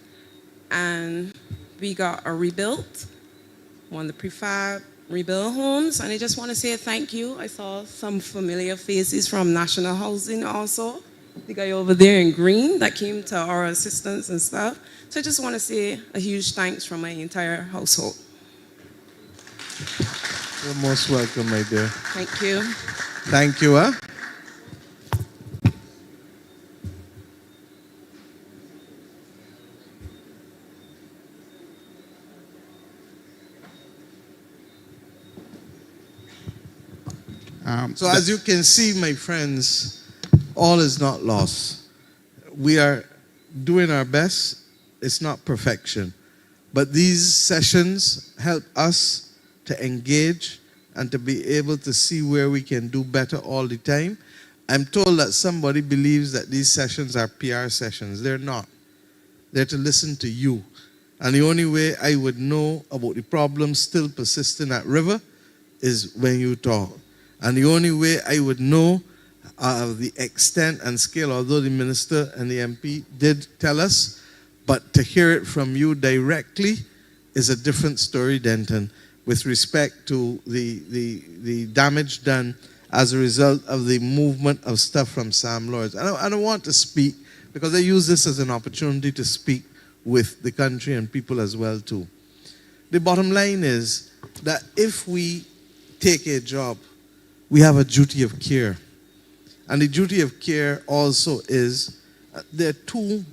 [SPEAKER 16] and we got a rebuilt, one of the prefab rebuild homes, and I just want to say thank you. I saw some familiar faces from National Housing also. The guy over there in green that came to our assistance and stuff. So I just want to say a huge thanks from my entire household.
[SPEAKER 2] You're most welcome, my dear.
[SPEAKER 16] Thank you.
[SPEAKER 2] Thank you, huh? So as you can see, my friends, all is not lost. We are doing our best. It's not perfection. But these sessions help us to engage and to be able to see where we can do better all the time. I'm told that somebody believes that these sessions are PR sessions. They're not. They're to listen to you. And the only way I would know about the problems still persisting at River is when you talk. And the only way I would know the extent and scale, although the minister and the MP did tell us, but to hear it from you directly is a different story, Denton, with respect to the damage done as a result of the movement of stuff from Sam Lords. I don't want to speak, because I use this as an opportunity to speak with the country and people as well too. The bottom line is that if we take a job, we have a duty of care. And the duty of care also is, there are two,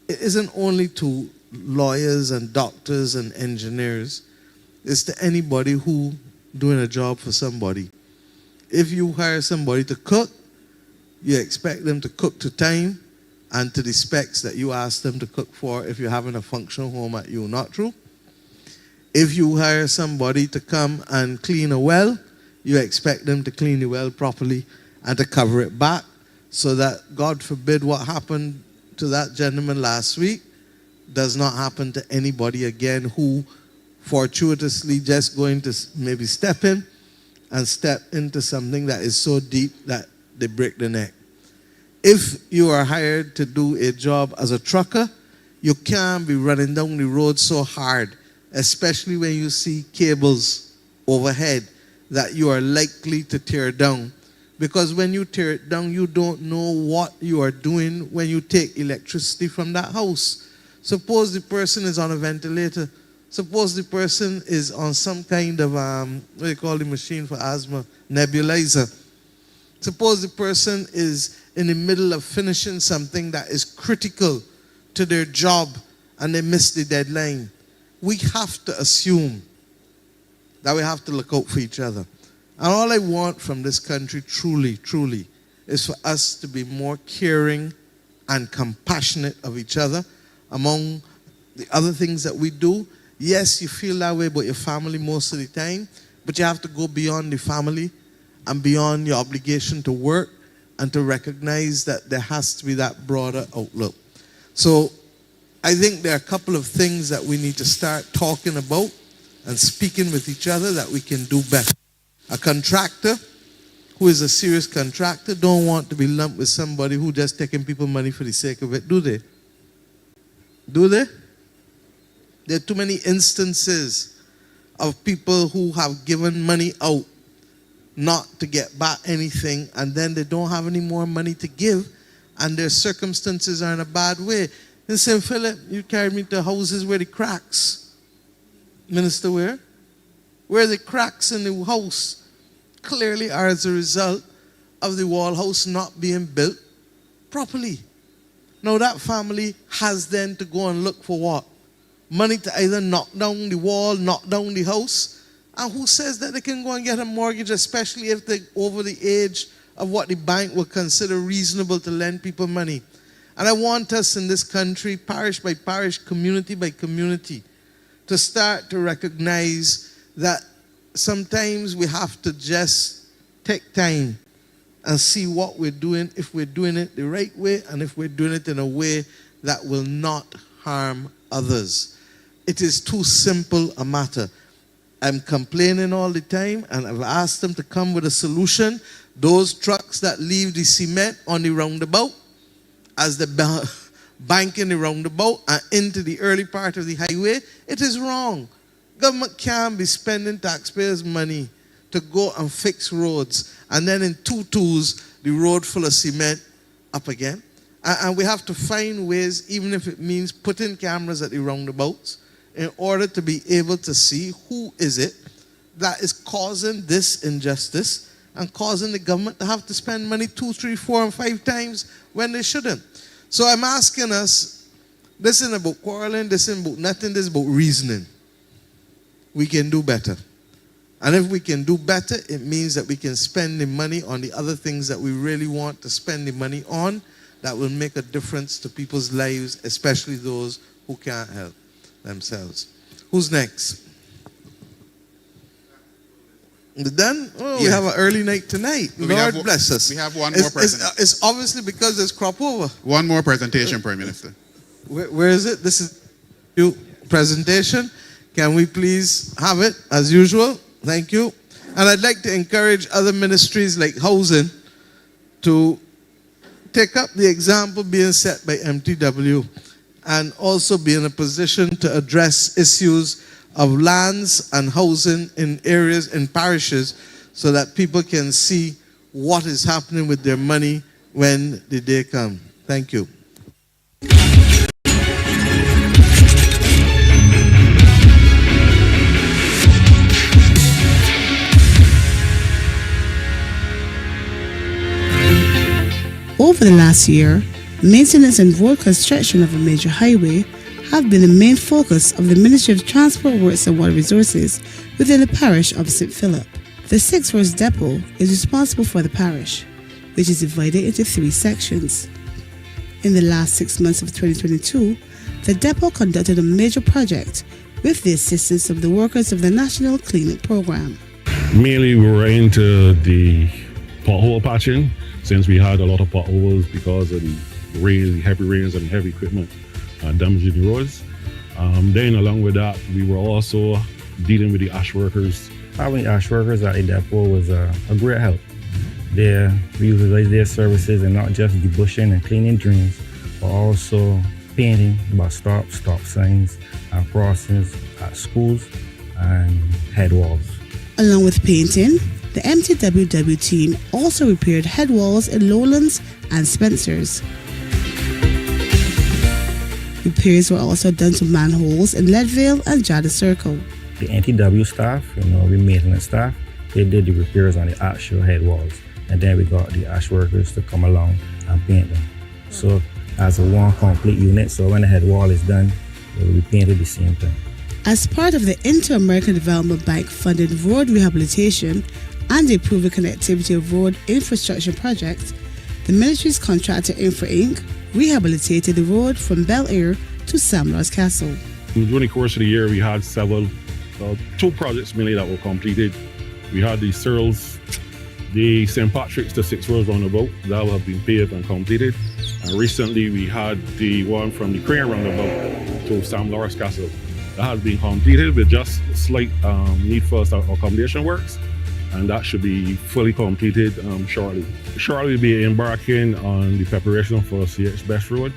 [SPEAKER 2] it isn't only to lawyers and doctors and engineers, it's to anybody who doing a job for somebody. If you hire somebody to cook, you expect them to cook to time and to the specs that you ask them to cook for if you're having a functional home at you, not true? If you hire somebody to come and clean a well, you expect them to clean the well properly and to cover it back so that, God forbid, what happened to that gentleman last week does not happen to anybody again who fortuitously just going to maybe step in and step into something that is so deep that they break the neck. If you are hired to do a job as a trucker, you can't be running down the road so hard, especially when you see cables overhead that you are likely to tear down. Because when you tear it down, you don't know what you are doing when you take electricity from that house. Suppose the person is on a ventilator. Suppose the person is on some kind of, what do you call the machine for asthma? Nebulizer. Suppose the person is in the middle of finishing something that is critical to their job and they miss the deadline. We have to assume that we have to look out for each other. And all I want from this country, truly, truly, is for us to be more caring and compassionate of each other. Among the other things that we do, yes, you feel that way about your family most of the time, but you have to go beyond the family and beyond your obligation to work and to recognize that there has to be that broader outlook. So I think there are a couple of things that we need to start talking about and speaking with each other that we can do better. A contractor who is a serious contractor don't want to be lumped with somebody who just taking people money for the sake of it, do they? Do they? There are too many instances of people who have given money out not to get back anything, and then they don't have any more money to give, and their circumstances are in a bad way. In St. Philip, you carried me to houses where the cracks, Minister, where the cracks in the house clearly are as a result of the wall house not being built properly. Now that family has then to go and look for what? Money to either knock down the wall, knock down the house. And who says that they can go and get a mortgage, especially if they're over the age of what the bank will consider reasonable to lend people money? And I want us in this country, parish by parish, community by community, to start to recognize that sometimes we have to just take time and see what we're doing, if we're doing it the right way, and if we're doing it in a way that will not harm others. It is too simple a matter. I'm complaining all the time, and I've asked them to come with a solution. Those trucks that leave the cement on the roundabout, as the bank in the roundabout and into the early part of the highway, it is wrong. Government can't be spending taxpayers' money to go and fix roads, and then in 2-2s, the road full of cement up again. And we have to find ways, even if it means putting cameras at the roundabouts, in order to be able to see who is it that is causing this injustice and causing the government to have to spend money 2, 3, 4, and 5 times when they shouldn't. So I'm asking us, this isn't about quarreling, this isn't about nothing, this is about reasoning. We can do better. And if we can do better, it means that we can spend the money on the other things that we really want to spend the money on that will make a difference to people's lives, especially those who can't help themselves. Who's next? We're done? Oh, we have an early night tonight. Lord bless us.
[SPEAKER 1] We have one more presentation.
[SPEAKER 2] It's obviously because there's crop over.
[SPEAKER 1] One more presentation, Prime Minister.
[SPEAKER 2] Where is it? This is your presentation. Can we please have it as usual? Thank you. And I'd like to encourage other ministries like housing to take up the example being set by MTW and also be in a position to address issues of lands and housing in areas, in parishes, so that people can see what is happening with their money when the day comes. Thank you.
[SPEAKER 17] Over the last year, maintenance and road construction of a major highway have been the main focus of the Ministry of Transport, Works and Water Resources within the parish of St. Philip. The 6 Roads Depot is responsible for the parish, which is divided into 3 sections. In the last 6 months of 2022, the depot conducted a major project with the assistance of the workers of the National Cleanup Program.
[SPEAKER 18] Mainly we were into the pothole patching, since we had a lot of potholes because of the rain, the heavy rains and heavy equipment damaging the roads. Then along with that, we were also dealing with the ash workers.
[SPEAKER 19] Having ash workers at the depot was a great help. We utilize their services and not just debushing and cleaning drains, but also painting bus stops, stop signs, and crossings at schools and head walls.
[SPEAKER 17] Along with painting, the MTWW team also repaired head walls in Lowlands and Spencers. Repairs were also done to manholes in Leadville and Jada Circle.
[SPEAKER 19] The NTW staff, the maintenance staff, they did the repairs on the actual head walls. And then we got the ash workers to come along and paint them. So as a one complete unit, so when the head wall is done, it will be painted the same time.
[SPEAKER 17] As part of the Inter-American Development Bank funded road rehabilitation and the improving connectivity of road infrastructure projects, the ministry's contractor Infra Inc. rehabilitated the road from Bel Air to Sam Lars Castle.
[SPEAKER 18] During the course of the year, we had several, 2 projects mainly that were completed. We had the Searles, the St. Patrick's to 6 Roads roundabout that will have been paved and completed. And recently we had the one from the Crane roundabout to Sam Lars Castle. That has been completed with just slight need for accommodation works. And that should be fully completed shortly. Shortly we'll be embarking on the preparation for CH Best Road.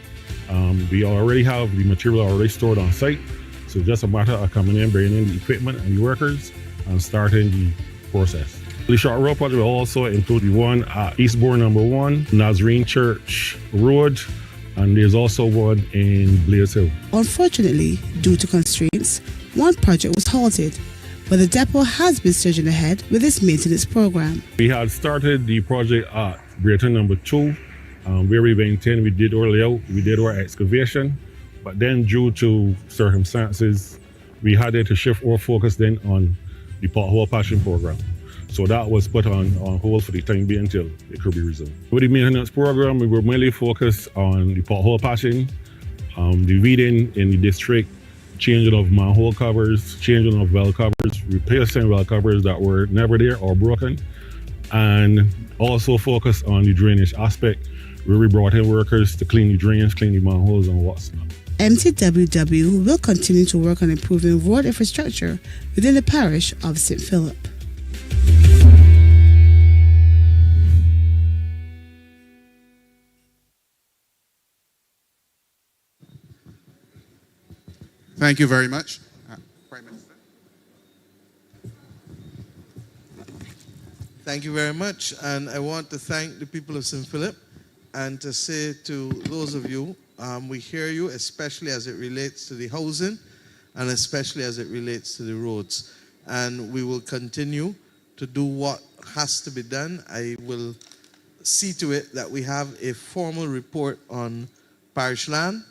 [SPEAKER 18] We already have the material already stored on site, so it's just a matter of coming in, bringing in the equipment and the workers, and starting the process. The short road project will also include the one at Eastbourne number 1, Nazarene Church Road, and there's also one in Blaze Hill.
[SPEAKER 17] Unfortunately, due to constraints, one project was halted, but the depot has been surging ahead with its maintenance program.
[SPEAKER 18] We had started the project at Brayton number 2, where we maintained, we did our layout, we did our excavation, but then due to circumstances, we had to shift our focus then on the pothole patching program. So that was put on hold for the time being until it could be resumed. With the maintenance program, we were mainly focused on the pothole patching, the weeding in the district, changing of manhole covers, changing of well covers, replacing well covers that were never there or broken, and also focus on the drainage aspect, where we brought in workers to clean the drains, clean the manholes and what's not.
[SPEAKER 17] MTWW will continue to work on improving road infrastructure within the parish of St. Philip.
[SPEAKER 1] Thank you very much. Prime Minister.
[SPEAKER 2] Thank you very much. And I want to thank the people of St. Philip and to say to those of you, we hear you, especially as it relates to the housing and especially as it relates to the roads. And we will continue to do what has to be done. I will see to it that we have a formal report on parish land,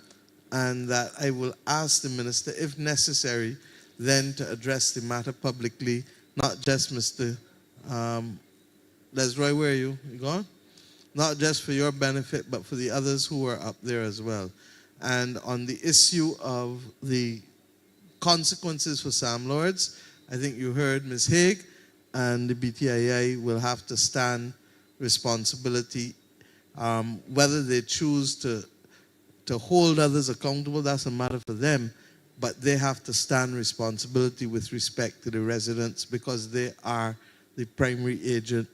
[SPEAKER 2] and that I will ask the minister, if necessary, then to address the matter publicly, not just Mr. Lesroy, where are you? You gone? Not just for your benefit, but for the others who are up there as well. And on the issue of the consequences for Sam Lords, I think you heard Ms. Haig, and the BTII will have to stand responsibility. Whether they choose to hold others accountable, that's a matter for them, but they have to stand responsibility with respect to the residents because they are the primary agent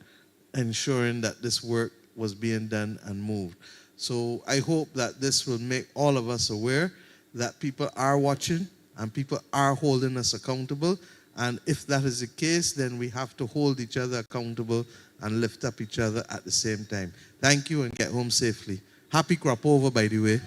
[SPEAKER 2] ensuring that this work was being done and moved. So I hope that this will make all of us aware that people are watching and people are holding us accountable. And if that is the case, then we have to hold each other accountable and lift up each other at the same time. Thank you and get home safely. Happy crop over, by the way.